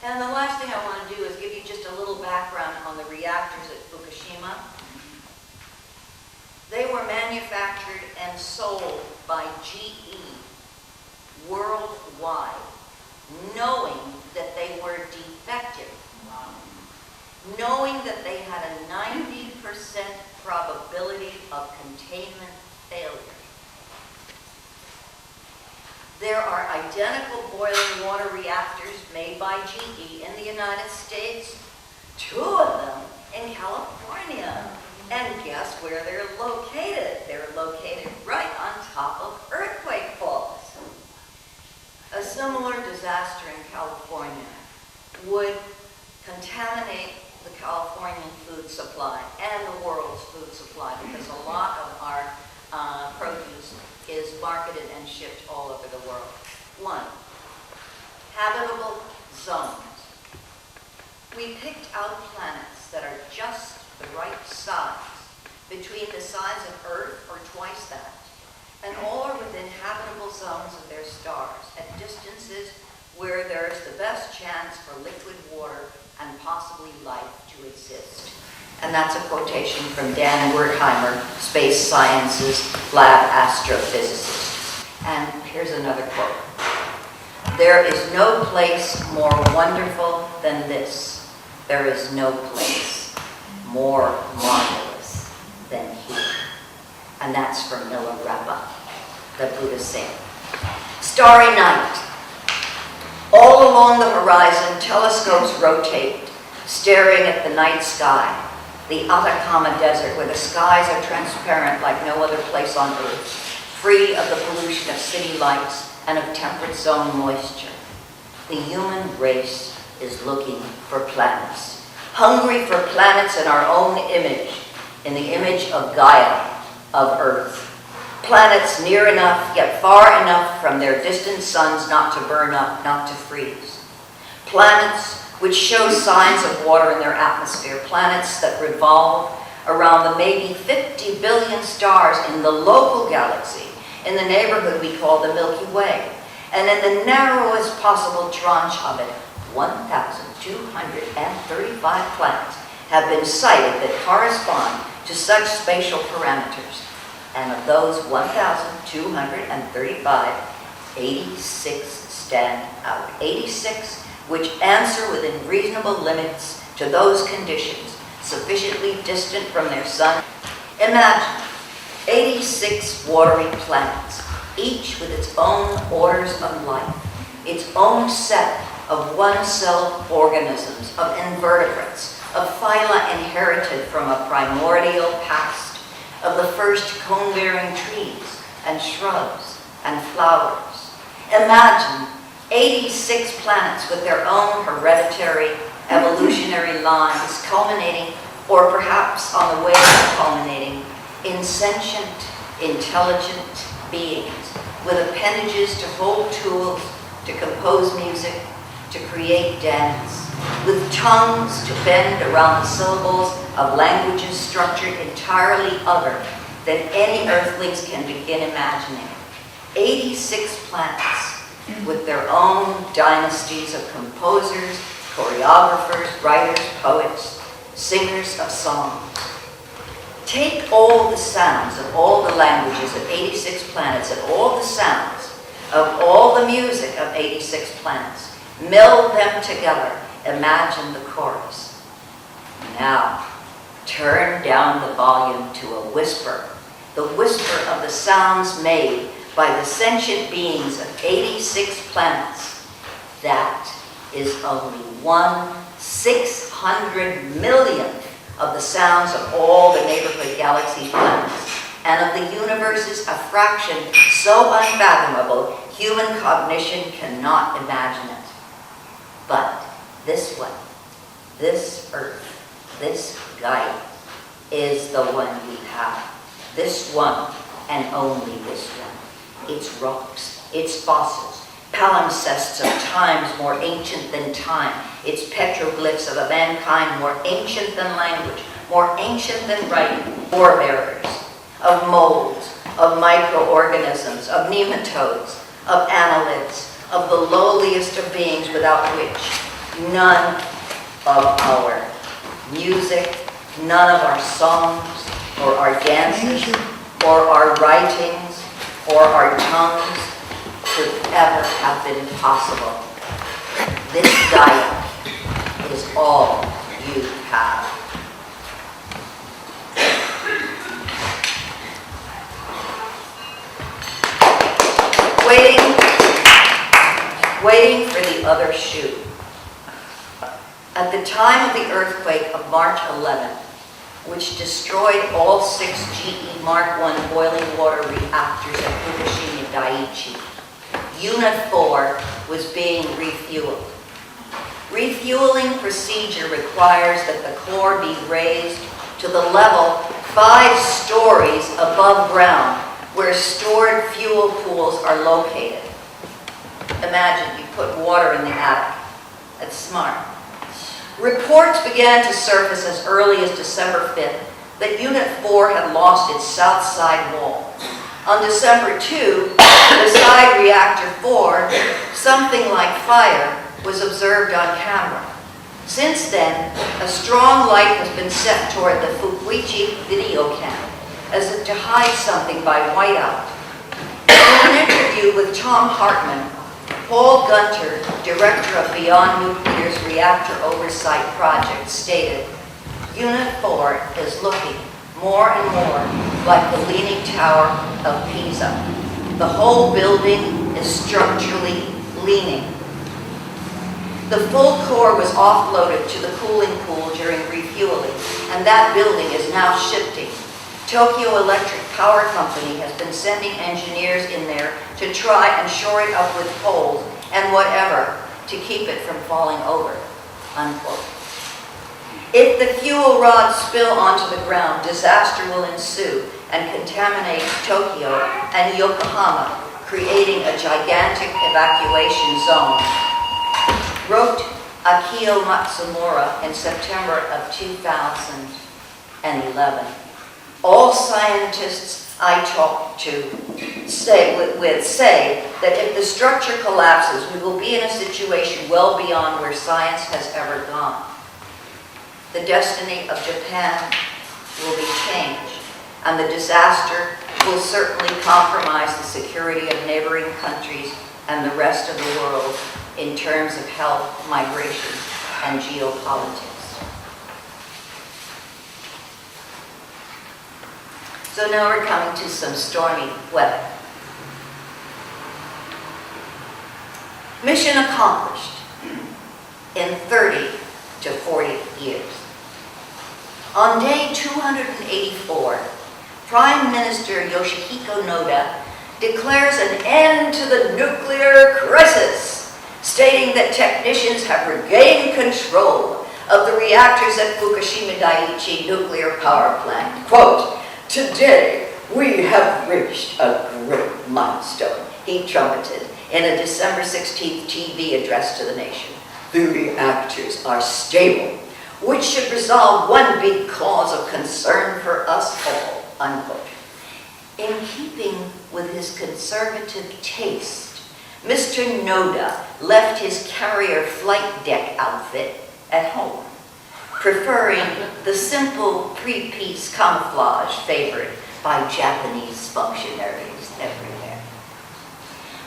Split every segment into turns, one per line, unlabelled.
And the last thing I want to do is give you just a little background on the reactors at Fukushima. They were manufactured and sold by GE worldwide, knowing that they were defective, knowing that they had a 90% probability of containment failure. There are identical boiling water reactors made by GE in the United States, 2 of them in California. And guess where they're located? They're located right on top of earthquake faults. A similar disaster in California would contaminate the Californian food supply and the world's food supply, because a lot of our produce is marketed and shipped all over the world. 1, habitable zones. We picked out planets that are just the right size, between the size of Earth or twice that, and all are within habitable zones of their stars, at distances where there's the best chance for liquid water and possibly life to exist. And that's a quotation from Dan Wertheimer, Space Sciences Lab astrophysicist. And here's another quote. There is no place more wonderful than this. There is no place more marvelous than here. And that's from Milarepa, the Buddha saint. Starry night. All along the horizon, telescopes rotate, staring at the night sky, the Atacama Desert, where the skies are transparent like no other place on Earth, free of the pollution of city lights and of temperate zone moisture. The human race is looking for planets, hungry for planets in our own image, in the image of Gaia, of Earth. Planets near enough, yet far enough from their distant suns not to burn up, not to freeze. Planets which show signs of water in their atmosphere. Planets that revolve around the maybe 50 billion stars in the local galaxy, in the neighborhood we call the Milky Way. And in the narrowest possible tranche of it, 1,235 planets have been cited that correspond to such spatial parameters. And of those 1,235, 86 stand out. 86 which answer within reasonable limits to those conditions, sufficiently distant from their sun. Imagine 86 watery planets, each with its own orders of life, its own set of one-celled organisms, of invertebrates, of phyla inherited from a primordial past, of the first cone-bearing trees and shrubs and flowers. Imagine 86 planets with their own hereditary evolutionary lines culminating, or perhaps on the way of culminating, in sentient, intelligent beings with appendages to hold tools, to compose music, to create dance, with tongues to bend around the syllables of languages structured entirely other than any earthlings can begin imagining. 86 planets with their own dynasties of composers, choreographers, writers, poets, singers of song. Take all the sounds of all the languages of 86 planets and all the sounds of all the music of 86 planets. Meld them together. Imagine the chorus. Now, turn down the volume to a whisper. The whisper of the sounds made by the sentient beings of 86 planets. That is only 1/600,000,000th of the sounds of all the neighborhood galaxy planets, and of the universes a fraction so unfathomable human cognition cannot imagine it. But this one, this Earth, this Gaia, is the one we have. This one, and only this one. Its rocks, its fossils, palimpsests of times more ancient than time, its petroglyphs of a mankind more ancient than language, more ancient than writing, forebearers of molds, of microorganisms, of nematodes, of annelids, of the lowliest of beings without which none of our music, none of our songs, or our dances, or our writings, or our tongues could ever have been possible. This diet is all you have. Waiting for the other shoe. At the time of the earthquake of March 11th, which destroyed all 6 GE Mark I boiling water reactors at Fukushima Daiichi, Unit 4 was being refueled. Refueling procedure requires that the core be raised to the level 5 stories above ground where stored fuel pools are located. Imagine you put water in the attic. That's smart. Reports began to surface as early as December 5th that Unit 4 had lost its south side wall. On December 2, the side reactor 4, something like fire, was observed on camera. Since then, a strong light has been set toward the Fukuichi video cam as if to hide something by whiteout. In an interview with Tom Hartman, Paul Gunter, director of Beyond Nuclear's Reactor Oversight Project, stated, Unit 4 is looking more and more like the Leaning Tower of Pisa. The whole building is structurally leaning. The full core was offloaded to the cooling pool during refueling, and that building is now shifting. Tokyo Electric Power Company has been sending engineers in there to try and shore it up with poles and whatever to keep it from falling over, unquote. If the fuel rods spill onto the ground, disaster will ensue and contaminate Tokyo and Yokohama, creating a gigantic evacuation zone, wrote Akio Matsumura in September of 2011. All scientists I talk to say that if the structure collapses, we will be in a situation well beyond where science has ever gone. The destiny of Japan will be changed, and the disaster will certainly compromise the security of neighboring countries and the rest of the world in terms of health, migration, and geopolitics. So now we're coming to some stormy weather. Mission accomplished in 30 to 40 years. On day 284, Prime Minister Yoshihiko Noda declares an end to the nuclear crisis, stating that technicians have regained control of the reactors at Fukushima Daiichi nuclear power plant. Quote, "Today, we have reached a great milestone," he trumpeted in a December 16th TV address to the nation. "The reactors are stable, which should resolve one big cause of concern for us all," unquote. In keeping with his conservative taste, Mr. Noda left his carrier flight deck outfit at home, preferring the simple three-piece camouflage favored by Japanese functionaries everywhere.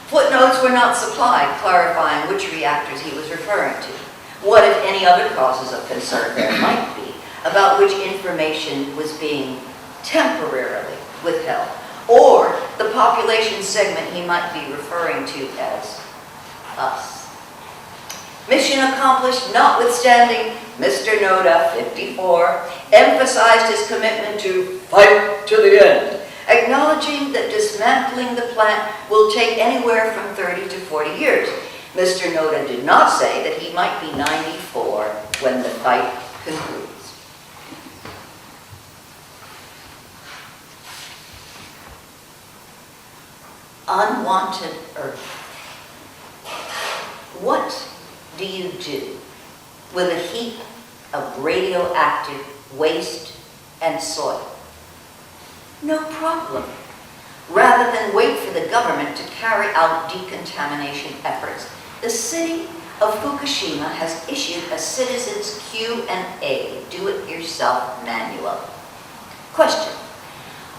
Footnotes were not supplied clarifying which reactors he was referring to, what if any other causes of concern there might be, about which information was being temporarily withheld, or the population segment he might be referring to as us. Mission accomplished notwithstanding, Mr. Noda, 54, emphasized his commitment to fight to the end, acknowledging that dismantling the plant will take anywhere from 30 to 40 years. Mr. Noda did not say that he might be 94 when the fight concludes. Unwanted Earth. What do you do with a heap of radioactive waste and soil? No problem. Rather than wait for the government to carry out decontamination efforts, the city of Fukushima has issued a citizens Q&A do-it-yourself manual. Question: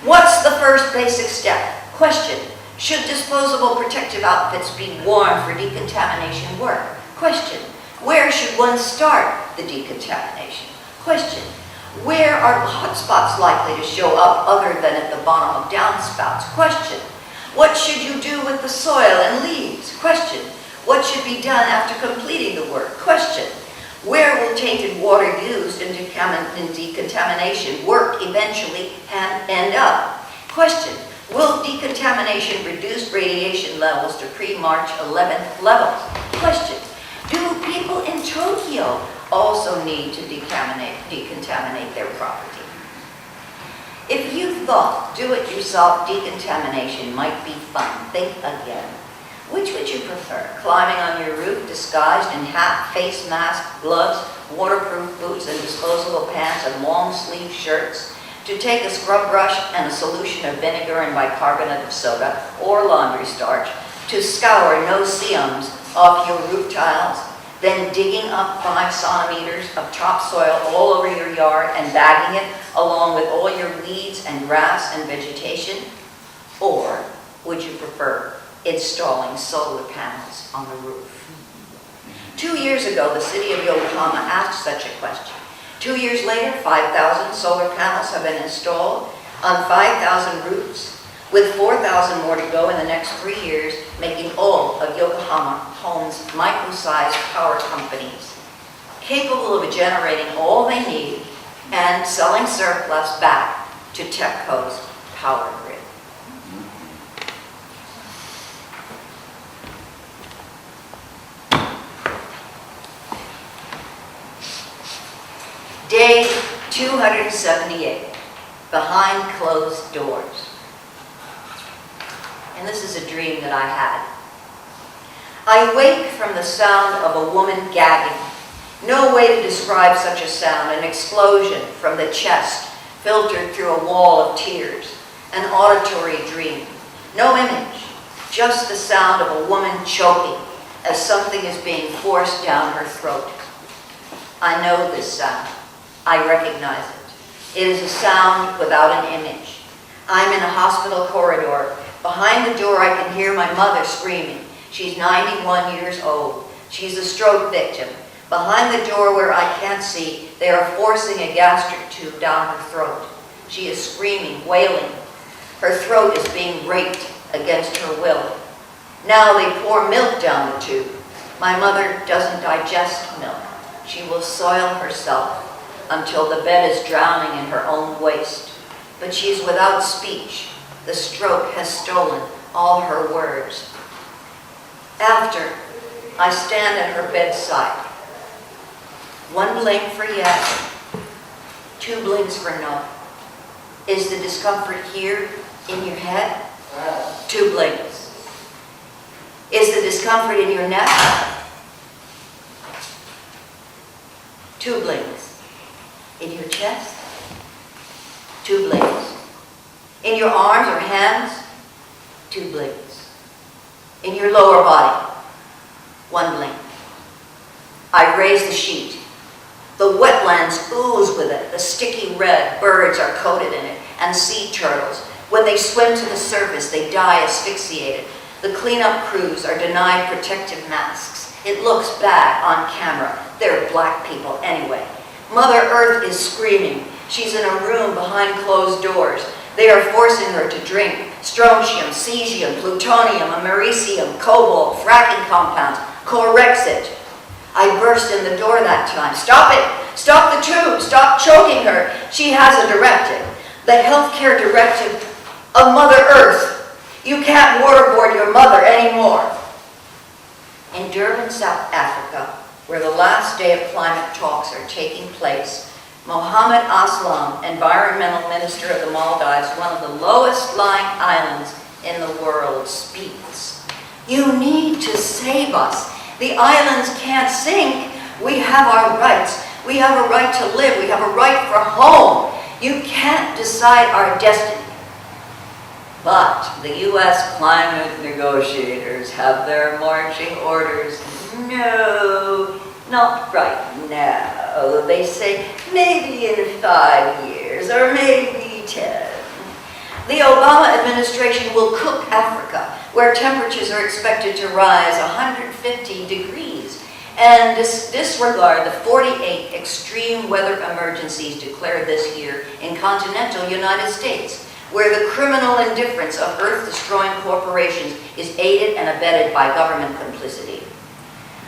what's the first basic step? Question: should disposable protective outfits be worn for decontamination work? Question: where should one start the decontamination? Question: where are hotspots likely to show up other than at the bottom of downspouts? Question: what should you do with the soil and leaves? Question: what should be done after completing the work? Question: where will tainted water used in decontamination work eventually end up? Question: will decontamination reduce radiation levels to pre-March 11th levels? Question: do people in Tokyo also need to decontaminate their property? If you thought do-it-yourself decontamination might be fun, think again. Which would you prefer? Climbing on your roof disguised in hat, face mask, gloves, waterproof boots, and disposable pants and long-sleeve shirts? To take a scrub brush and a solution of vinegar and bicarbonate of soda or laundry starch to scour no-see-ums off your roof tiles, then digging up 5 centimeters of topsoil all over your yard and bagging it along with all your weeds and grass and vegetation? Or would you prefer installing solar panels on the roof? 2 years ago, the city of Yokohama asked such a question. 2 years later, 5,000 solar panels have been installed on 5,000 roofs, with 4,000 more to go in the next 3 years, making all of Yokohama homes micro-sized power companies, capable of generating all they need and selling surplus back to TEPCO's power grid. Day 278, behind closed doors. And this is a dream that I had. I wake from the sound of a woman gagging. No way to describe such a sound, an explosion from the chest, filtered through a wall of tears, an auditory dream. No image, just the sound of a woman choking as something is being forced down her throat. I know this sound. I recognize it. It is a sound without an image. I'm in a hospital corridor. Behind the door, I can hear my mother screaming. She's 91 years old. She's a stroke victim. Behind the door where I can't see, they are forcing a gastric tube down her throat. She is screaming, wailing. Her throat is being raped against her will. Now they pour milk down the tube. My mother doesn't digest milk. She will soil herself until the bed is drowning in her own waste. But she is without speech. The stroke has stolen all her words. After, I stand at her bedside. 1 blink for yes, 2 blinks for no. Is the discomfort here in your head? 2 blinks. Is the discomfort in your neck? 2 blinks. In your chest? 2 blinks. In your arms or hands? 2 blinks. In your lower body? 1 blink. I raise the sheet. The wetlands ooze with it. The sticky red, birds are coated in it, and sea turtles. When they swim to the surface, they die asphyxiated. The cleanup crews are denied protective masks. It looks bad on camera. They're black people anyway. Mother Earth is screaming. She's in a room behind closed doors. They are forcing her to drink strontium, cesium, plutonium, americium, cobalt, fracking compounds, Corexit. I burst in the door that time. Stop it! Stop the tube! Stop choking her! She has a directive. The healthcare directive of Mother Earth. You can't waterboard your mother anymore. In Durban, South Africa, where the last day of climate talks are taking place, Mohammed Aslam, environmental minister of the Maldives, one of the lowest lying islands in the world, speaks. You need to save us. The islands can't sink. We have our rights. We have a right to live. We have a right for home. You can't decide our destiny. But the U.S. climate negotiators have their marching orders. No, not right now. They say maybe in 5 years or maybe 10. The Obama administration will cook Africa, where temperatures are expected to rise 150 degrees, and disregard the 48 extreme weather emergencies declared this year in continental United States, where the criminal indifference of earth-destroying corporations is aided and abetted by government complicity.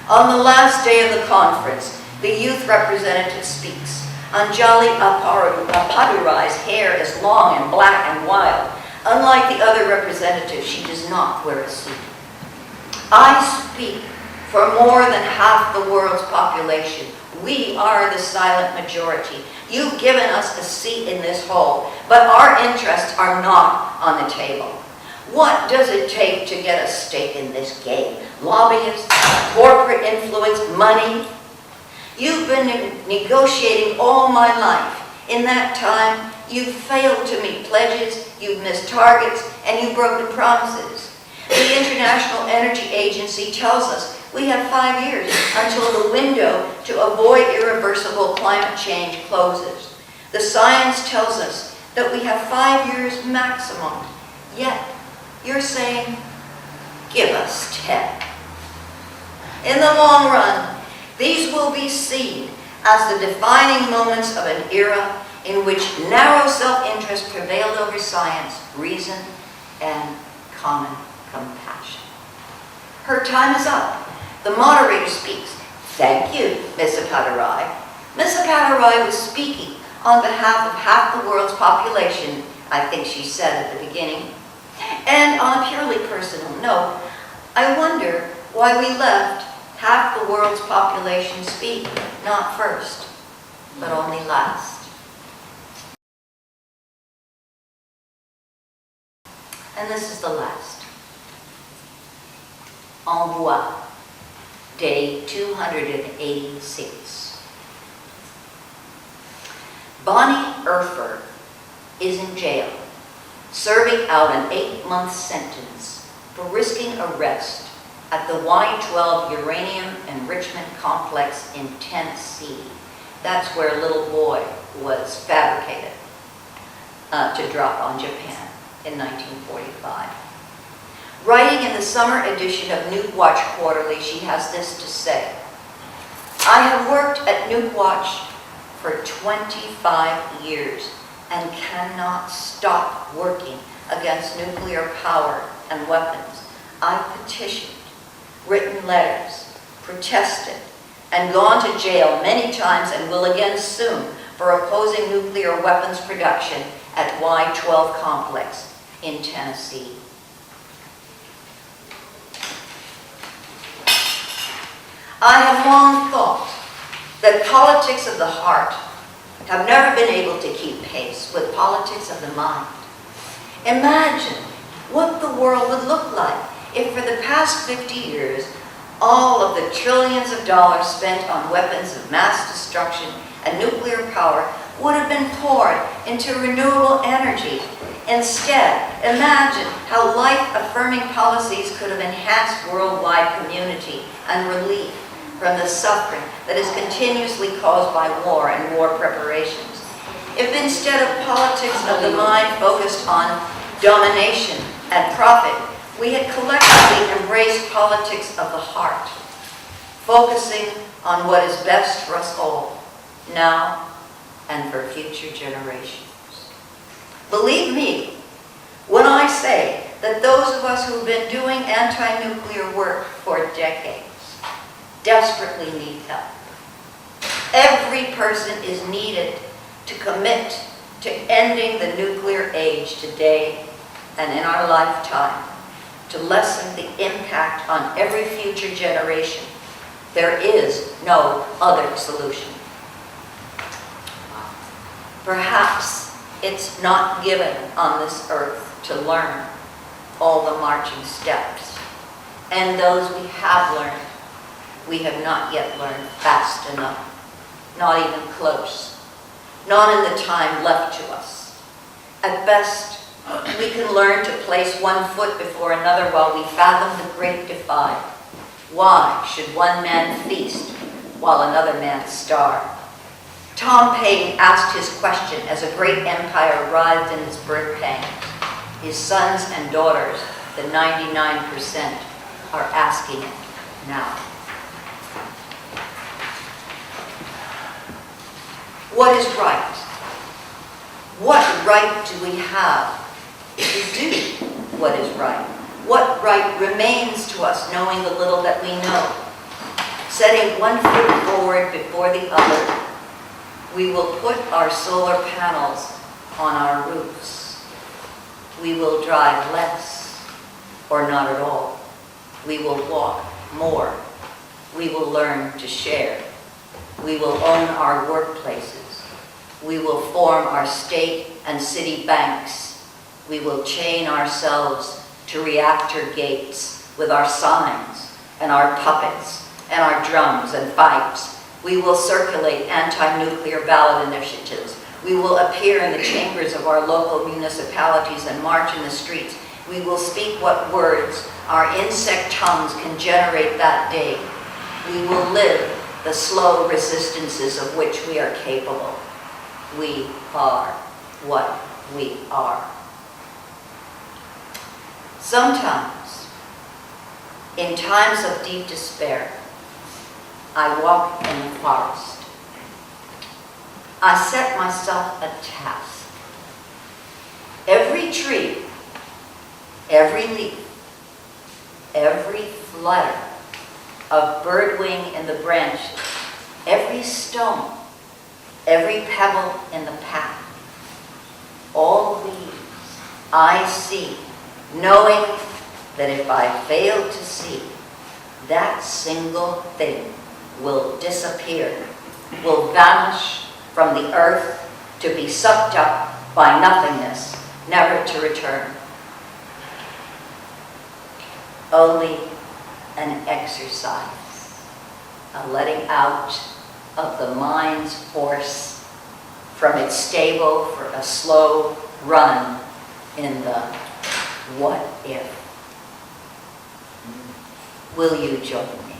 On the last day of the conference, the youth representative speaks. Anjali Appadurai's hair is long and black and wild. Unlike the other representatives, she does not wear a suit. I speak for more than half the world's population. We are the silent majority. You've given us a seat in this hall, but our interests are not on the table. What does it take to get a stake in this game? Lobbyists, corporate influence, money? You've been negotiating all my life. In that time, you've failed to meet pledges, you've missed targets, and you've broken promises. The International Energy Agency tells us we have 5 years until the window to avoid irreversible climate change closes. The science tells us that we have 5 years maximum. Yet, you're saying, give us 10. In the long run, these will be seen as the defining moments of an era in which narrow self-interest prevailed over science, reason, and common compassion. Her time is up. The moderator speaks. Thank you, Ms. Appadurai. Ms. Appadurai was speaking on behalf of half the world's population, I think she said at the beginning. And on a purely personal note, I wonder why we left half the world's population speak, not first, but only last. And this is the last. En voie, day 286. Bonnie Erfurt is in jail, serving out an 8-month sentence for risking arrest at the Y-12 uranium enrichment complex in Tennessee. That's where a little boy was fabricated to drop on Japan in 1945. Writing in the summer edition of Newswatch Quarterly, she has this to say. I have worked at Newswatch for 25 years and cannot stop working against nuclear power and weapons. I petitioned, written letters, protested, and gone to jail many times and will again soon for opposing nuclear weapons production at Y-12 complex in Tennessee. I have long thought that politics of the heart have never been able to keep pace with politics of the mind. Imagine what the world would look like if for the past 50 years, all of the trillions of dollars spent on weapons of mass destruction and nuclear power would have been poured into renewable energy. Instead, imagine how life-affirming policies could have enhanced worldwide community and relief from the suffering that is continuously caused by war and war preparations. If instead of politics of the mind focused on domination and profit, we had collectively embraced politics of the heart, focusing on what is best for us all, now and for future generations. Believe me when I say that those of us who've been doing anti-nuclear work for decades desperately need help. Every person is needed to commit to ending the nuclear age today and in our lifetime, to lessen the impact on every future generation. There is no other solution. Perhaps it's not given on this earth to learn all the marching steps, and those we have learned, we have not yet learned fast enough, not even close, not in the time left to us. At best, We can learn to place one foot before another while we fathom the great divide. Why should one man feast while another man starve? Tom Paine asked his question as a great empire writhed in its birth pangs. His sons and daughters, the 99%, are asking it now. What is right? What right do we have to do what is right? What right remains to us knowing the little that we know? Setting one foot forward before the other, we will put our solar panels on our roofs. We will drive less or not at all. We will walk more. We will learn to share. We will own our workplaces. We will form our state and city banks. We will chain ourselves to reactor gates with our signs and our puppets and our drums and pipes. We will circulate anti-nuclear ballot initiatives. We will appear in the chambers of our local municipalities and march in the streets. We will speak what words our insect tongues can generate that day. We will live the slow resistances of which we are capable. We are what we are. Sometimes, in times of deep despair, I walk in the forest. I set myself a task. Every tree, every leaf, every flutter of bird wing in the branches, every stone, every pebble in the path, all these I see, knowing that if I fail to see, that single thing will disappear, will vanish from the earth to be sucked up by nothingness, never to return. Only an exercise, a letting out of the mind's force from its stable for a slow run in the what if. Will you join me?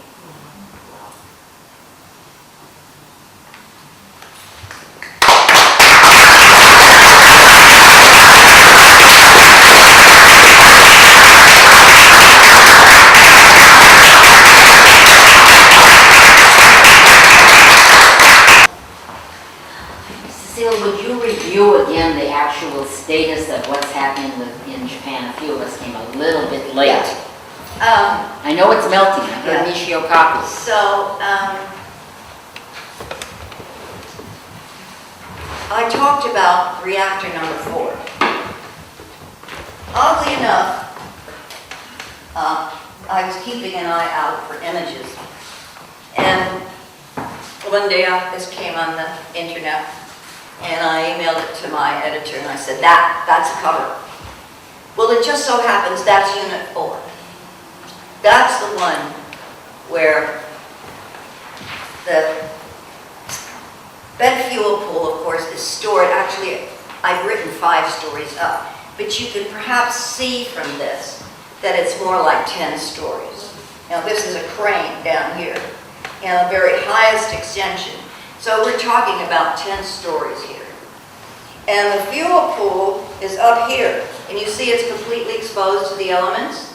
Cecile, would you review again the actual status of what's happening in Japan? A few of us came a little bit late.
Yeah.
I know it's melting. I heard
Yeah.
Nishiokaku.
So, I talked about reactor number 4. Oddly enough, I was keeping an eye out for images. And one day this came on the internet, and I emailed it to my editor, and I said, that's a cover. Well, it just so happens that's Unit 4. That's the one where the spent fuel pool, of course, is stored. Actually, I've written 5 stories up, but you can perhaps see from this that it's more like 10 stories. Now, this is a crane down here, and the very highest extension. So we're talking about 10 stories here. And the fuel pool is up here, and you see it's completely exposed to the elements.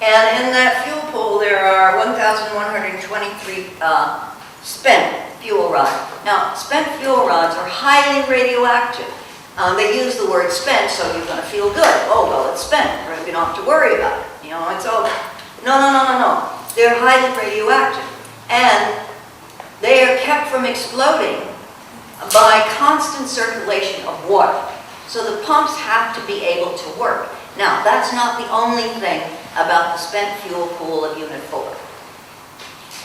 And in that fuel pool, there are 1,123 spent fuel rods. Now, spent fuel rods are highly radioactive. They use the word spent, so you're going to feel good. Oh, well, it's spent. You don't have to worry about it. You know, it's over. No. They're highly radioactive. And they are kept from exploding by constant circulation of water. So the pumps have to be able to work. Now, that's not the only thing about the spent fuel pool of Unit 4.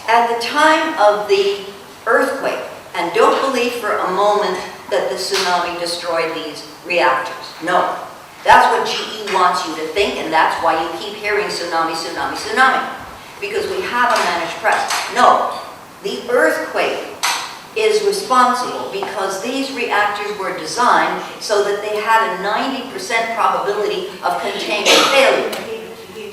At the time of the earthquake, and don't believe for a moment that the tsunami destroyed these reactors. No. That's what GE wants you to think, and that's why you keep hearing tsunami, tsunami, tsunami. Because we have a managed press. No. The earthquake is responsible because these reactors were designed so that they had a 90% probability of containment failure.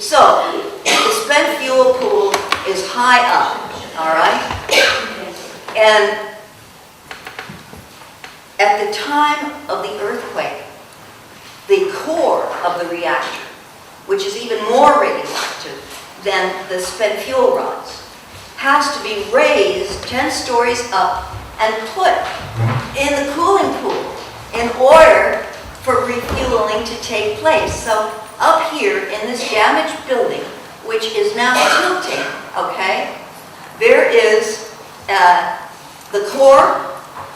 So, the spent fuel pool is high up, all right? And at the time of the earthquake, the core of the reactor, which is even more radioactive than the spent fuel rods, has to be raised 10 stories up and put in the cooling pool in order for refueling to take place. So up here in this damaged building, which is now tilting, okay, there is the core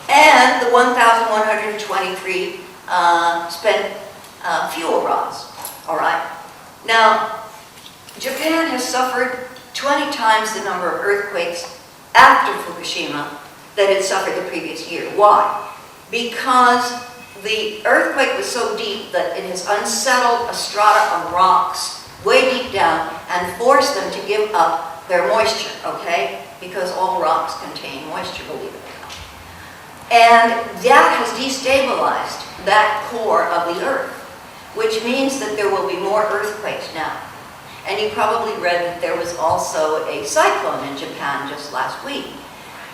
and the 1,123 spent fuel rods, all right? Now, Japan has suffered 20 times the number of earthquakes after Fukushima that it suffered the previous year. Why? Because the earthquake was so deep that it has unsettled a strata of rocks way deep down and forced them to give up their moisture, okay? Because all rocks contain moisture, believe it or not. And that has destabilized that core of the earth, which means that there will be more earthquakes now. And you probably read that there was also a cyclone in Japan just last week.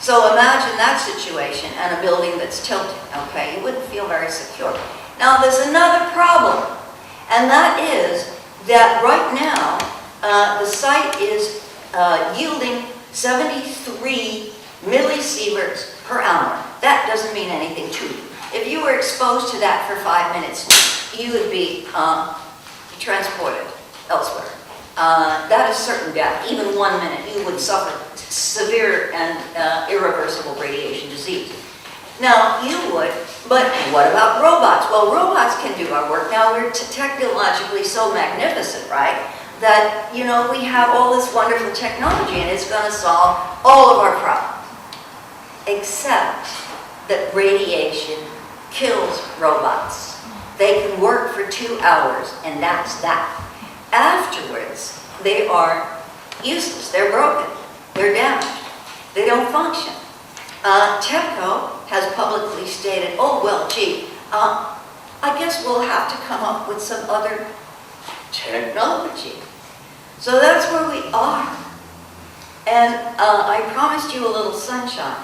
So imagine that situation and a building that's tilting, okay? You wouldn't feel very secure. Now there's another problem, and that is that right now the site is yielding 73 millisieverts per hour. That doesn't mean anything to you. If you were exposed to that for 5 minutes, you would be transported elsewhere. That is certain death. Even 1 minute, you would suffer severe and irreversible radiation disease. Now, you would, but what about robots? Well, robots can do our work. Now, we're technologically so magnificent, right? That, you know, we have all this wonderful technology and it's going to solve all of our problems. Except that radiation kills robots. They can work for 2 hours and that's that. Afterwards, they are useless, they're broken, they're damaged, they don't function. TEPCO has publicly stated, oh, well, gee, I guess we'll have to come up with some other technology. So that's where we are. And I promised you a little sunshine.